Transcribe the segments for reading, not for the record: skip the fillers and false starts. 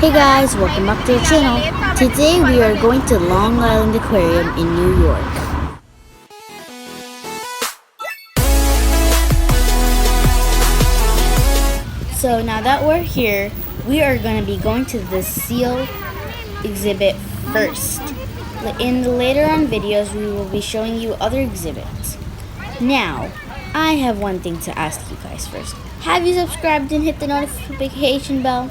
Hey guys, welcome back to the channel. Today we are going to Long Island Aquarium in New York. So now that we're here, we are going to be going to the seal exhibit first. In the later on videos, we will be showing you other exhibits. Now, I have one thing to ask you guys first. Have you subscribed and hit the notification bell?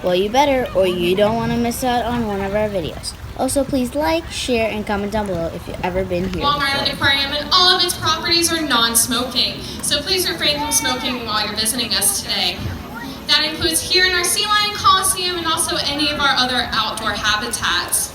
Well, you better, or you don't want to miss out on one of our videos. Also, please like, share, and comment down below if you've ever been here. Long Island Aquarium and all of its properties are non-smoking, so please refrain from smoking while you're visiting us today. That includes here in our Sea Lion Coliseum and also any of our other outdoor habitats.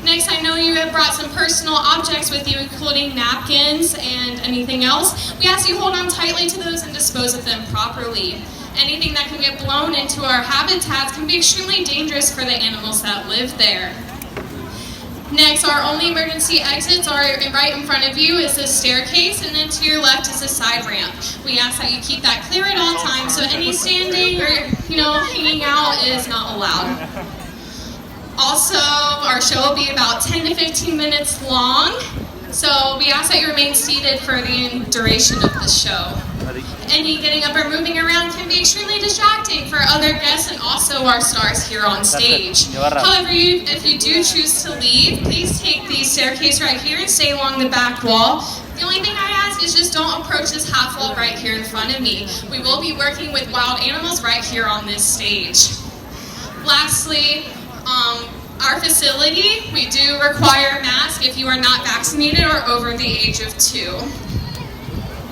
Next, I know you have brought some personal objects with you, including napkins and anything else. We ask you hold on tightly to those and dispose of them properly. Anything that can get blown into our habitats can be extremely dangerous for the animals that live there. Next, our only emergency exits are right in front of you is this staircase, and then to your left is a side ramp. We ask that you keep that clear at all times, so any standing or hanging out is not allowed. Also, our show will be about 10 to 15 minutes long, so we ask that you remain seated for the duration of the show. Any getting up or moving around can be extremely distracting for other guests and also our stars here on stage. However, if you do choose to leave, please take the staircase right here and stay along the back wall. The only thing I ask is just don't approach this half wall right here in front of me. We will be working with wild animals right here on this stage. Lastly, our facility, we do require a mask if you are not vaccinated or over the age of 2.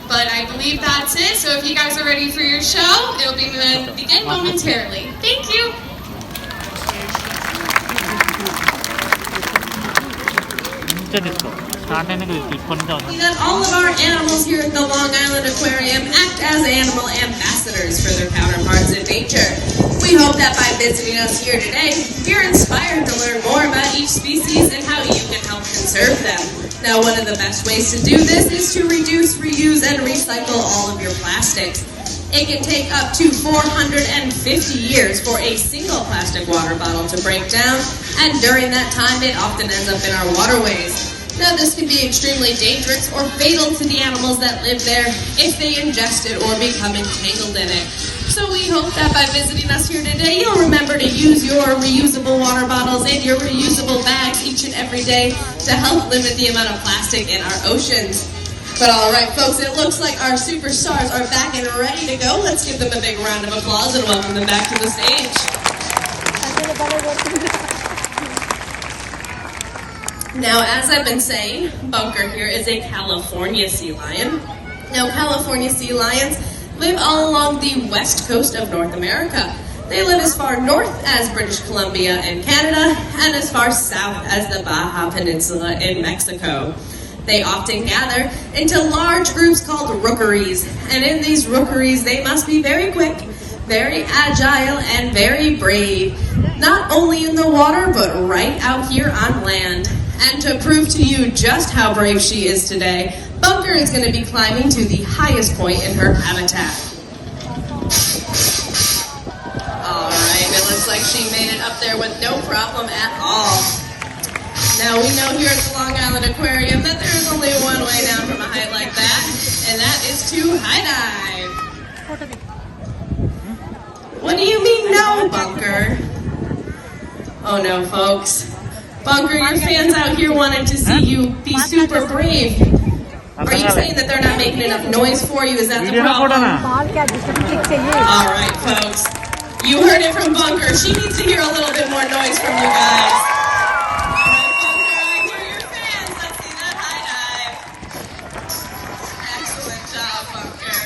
But I believe that's it, so if you guys are ready for your show, it'll begin momentarily. Thank you! That all of our animals here at the Long Island Aquarium act as animal ambassadors for their counterparts in nature. We hope that by visiting us here today, you're inspired to learn more about each species and how you can help conserve them. Now, one of the best ways to do this is to reduce, reuse, and recycle all of your plastics. It can take up to 450 years for a single plastic water bottle to break down, and during that time, it often ends up in our waterways. Now, this can be extremely dangerous or fatal to the animals that live there if they ingest it or become entangled in it. So we hope that by visiting us here today, you'll remember to use your reusable water bottles and your reusable bags each and every day to help limit the amount of plastic in our oceans. But all right, folks, it looks like our superstars are back and ready to go. Let's give them a big round of applause and welcome them back to the stage. Now, as I've been saying, Bunker here is a California sea lion. Now, California sea lions live all along the west coast of North America. They live as far north as British Columbia and Canada, and as far south as the Baja Peninsula in Mexico. They often gather into large groups called rookeries, and in these rookeries they must be very quick, very agile, and very brave, not only in the water, but right out here on land. And to prove to you just how brave she is today, Bunker is going to be climbing to the highest point in her habitat. Alright, it looks like she made it up there with no problem at all. Now, we know here at the Long Island Aquarium that there is only one way down from a height like that, and that is to high dive. What do you mean no, Bunker? Oh no, folks. Bunker, your fans out here wanted to see you be super brave. Are you saying that they're not making enough noise for you? Is that the problem? Alright, folks. You heard it from Bunker. She needs to hear a little bit more noise from you guys. Alright, Bunker, I hear your fans. Let's see that high dive. Excellent job, Bunker.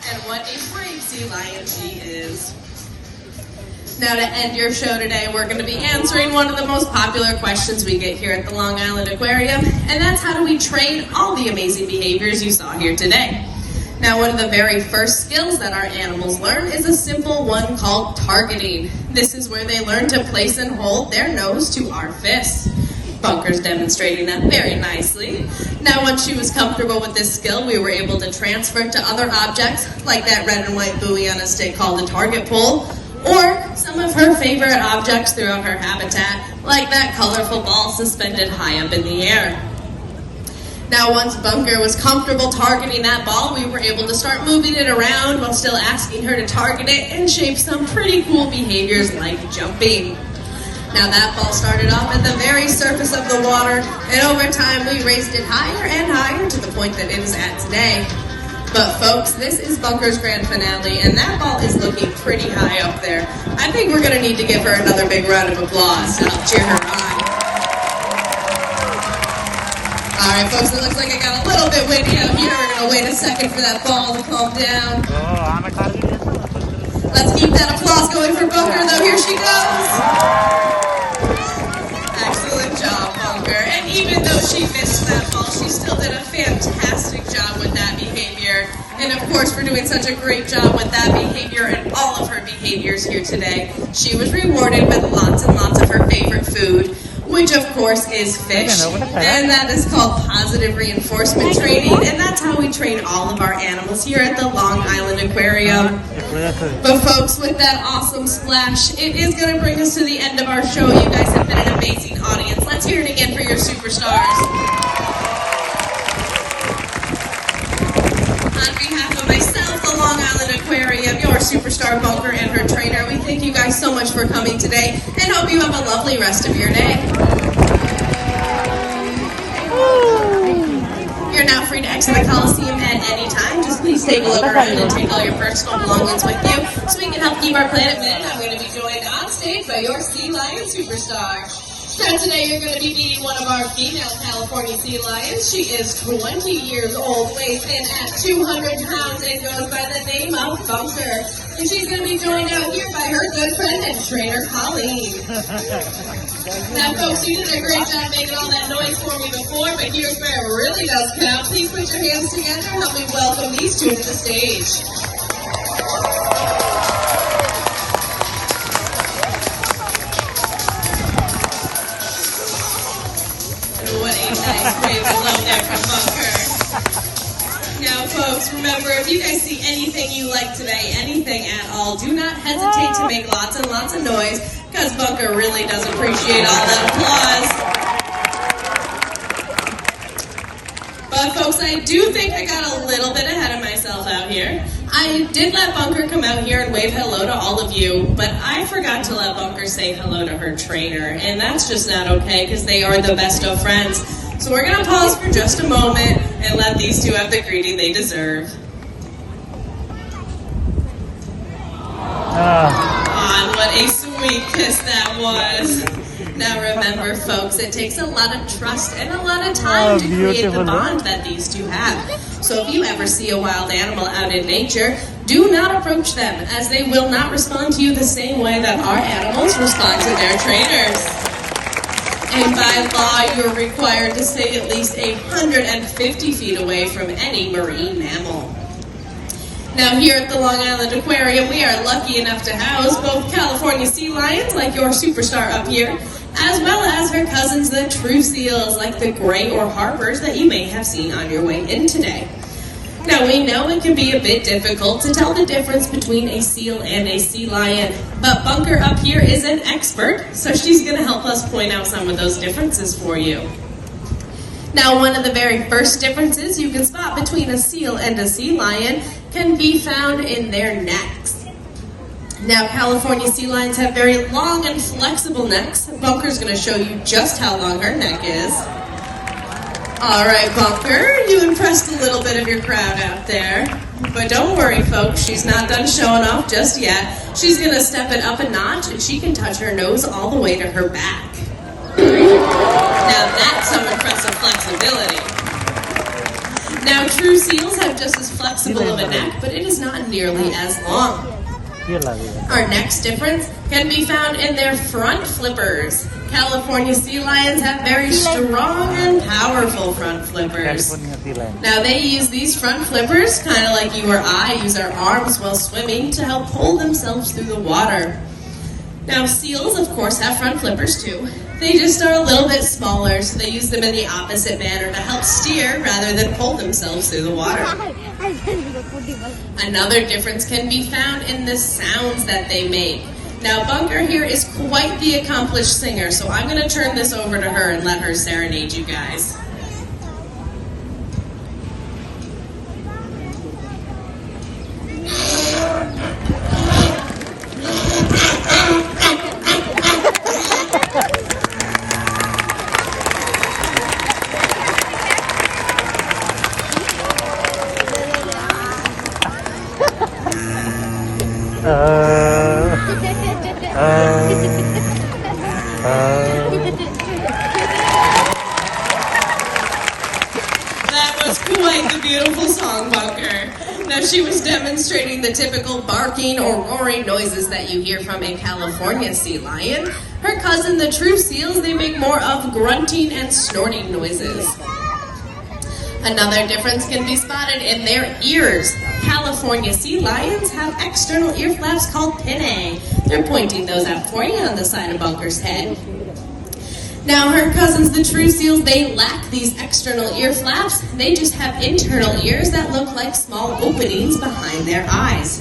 And what a brave sea lion she is. Now, to end your show today, we're going to be answering one of the most popular questions we get here at the Long Island Aquarium, and that's how do we train all the amazing behaviors you saw here today. Now, one of the very first skills that our animals learn is a simple one called targeting. This is where they learn to place and hold their nose to our fists. Bunker's demonstrating that very nicely. Now, once she was comfortable with this skill, we were able to transfer it to other objects, like that red and white buoy on a stick called a target pole, or some of her favorite objects throughout her habitat, like that colorful ball suspended high up in the air. Now, once Bunker was comfortable targeting that ball, we were able to start moving it around while still asking her to target it and shape some pretty cool behaviors like jumping. Now, that ball started off at the very surface of the water, and over time we raised it higher and higher to the point that it is at today. But folks, this is Bunker's grand finale, and that ball is looking pretty high up there. I think we're going to need to give her another big round of applause to help cheer her on. Alright folks, it looks like it got a little bit windy out here. We're going to wait a second for that ball to calm down. Let's keep that applause going for Bunker, though. Here she goes. Excellent job, Bunker. And even though she missed that ball, she still did a fantastic job with that behavior. And of course, for doing such a great job with that behavior and all of her behaviors here today, she was rewarded with lots and lots of her favorite food, which of course is fish, and that is called positive reinforcement training, and that's how we train all of our animals here at the Long Island Aquarium. But folks, with that awesome splash, it is going to bring us to the end of our show. You guys have been an amazing audience. Let's hear it again for your superstars. On behalf of myself, the Long Island Aquarium, your superstar Bunker, and her trainer, we thank you guys so much for coming today and hope you have a lovely rest of your day. You're now free to exit the Coliseum at any time. Just please take a look around and take all your personal belongings with you so we can help keep our planet fit. I'm going to be joined on stage by your sea lion superstar. So today you're going to be meeting one of our female California sea lions. She is 20 years old, weighs in at 200 pounds, and goes by the name of Bunker. And she's going to be joined out here by her good friend and trainer, Colleen. Now, folks, you did a great job making all that noise for me before, but here's where it really does count. Please put your hands together and help me welcome these two to the stage. What a nice brave hello there from Bunker. Now, folks, remember, if you guys see anything you like today, anything at all, do not hesitate to make lots and lots of noise, because Bunker really does appreciate all that applause. But, folks, I do think I got a little bit ahead of myself out here. I did let Bunker come out here and wave hello to all of you, but I forgot to let Bunker say hello to her trainer, and that's just not okay because they are the best of friends. So we're going to pause for just a moment and let these two have the greeting they deserve. What a sweet kiss that was. Now remember, folks, it takes a lot of trust and a lot of time to create the bond that these two have. So if you ever see a wild animal out in nature, do not approach them, as they will not respond to you the same way that our animals respond to their trainers. And by law, you're required to stay at least 150 feet away from any marine mammal. Now here at the Long Island Aquarium, we are lucky enough to house both California sea lions, like your superstar up here, as well as her cousins, the true seals, like the gray or harbors that you may have seen on your way in today. Now, we know it can be a bit difficult to tell the difference between a seal and a sea lion, but Bunker up here is an expert, so she's going to help us point out some of those differences for you. Now, one of the very first differences you can spot between a seal and a sea lion can be found in their necks. Now, California sea lions have very long and flexible necks. Bunker's going to show you just how long her neck is. All right, Bunker, you impressed a little bit of your crowd out there. But don't worry, folks, she's not done showing off just yet. She's going to step it up a notch, and she can touch her nose all the way to her back. Now that's some impressive flexibility. Now, true seals have just as flexible of a neck, but it is not nearly as long. Our next difference can be found in their front flippers. California sea lions have very strong and powerful front flippers. Now they use these front flippers, kind of like you or I use our arms while swimming, to help hold themselves through the water. Now seals, of course, have front flippers too. They just are a little bit smaller, so they use them in the opposite manner to help steer rather than pull themselves through the water. Another difference can be found in the sounds that they make. Now, Bunker here is quite the accomplished singer, so I'm going to turn this over to her and let her serenade you guys. That was quite the beautiful song, Bunker. Now, she was demonstrating the typical barking or roaring noises that you hear from a California sea lion. Her cousin, the true seals, they make more of grunting and snorting noises. Another difference can be spotted in their ears. California sea lions have external ear flaps called pinnae. They're pointing those out for you on the side of Bunker's head. Now, her cousins, the true seals, they lack these external ear flaps. They just have internal ears that look like small openings behind their eyes.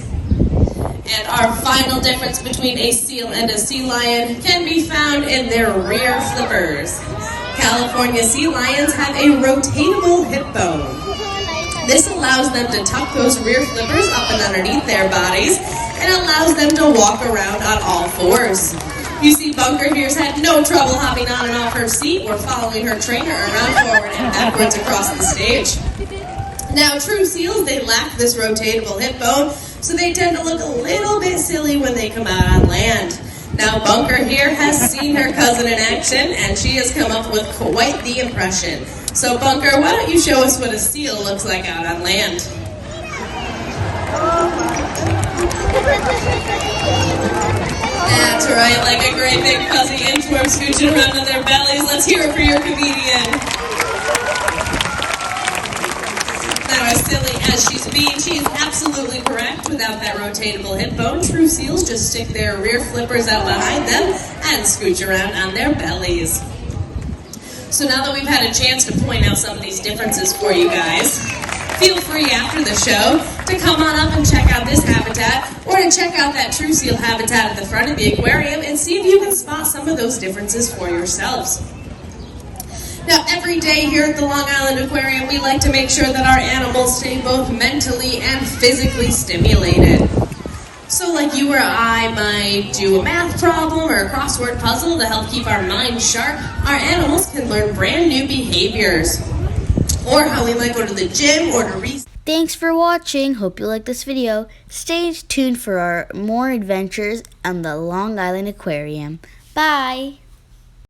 And our final difference between a seal and a sea lion can be found in their rear flippers. California sea lions have a rotatable hip bone. This allows them to tuck those rear flippers up and underneath their bodies and allows them to walk around on all fours. You see, Bunker here's had no trouble hopping on and off her seat or following her trainer around forward and backwards across the stage. Now, true seals, they lack this rotatable hip bone, so they tend to look a little bit silly when they come out on land. Now, Bunker here has seen her cousin in action, and she has come up with quite the impression. So, Bunker, why don't you show us what a seal looks like out on land? That's right, like a great big fuzzy inchworm scooching around on their bellies. Let's hear it for your comedian. Now, as silly as she's being, she is absolutely correct. Without that rotatable hip bone, true seals just stick their rear flippers out behind them and scooch around on their bellies. So now that we've had a chance to point out some of these differences for you guys, feel free after the show to come on up and check out this habitat or to check out that true seal habitat at the front of the aquarium and see if you can spot some of those differences for yourselves. Now, every day here at the Long Island Aquarium, we like to make sure that our animals stay both mentally and physically stimulated. So like you or I might do a math problem or a crossword puzzle to help keep our minds sharp, our animals can learn brand new behaviors. Or how we might go to the gym or to research. Thanks for watching. Hope you liked this video. Stay tuned for our more adventures on the Long Island Aquarium. Bye!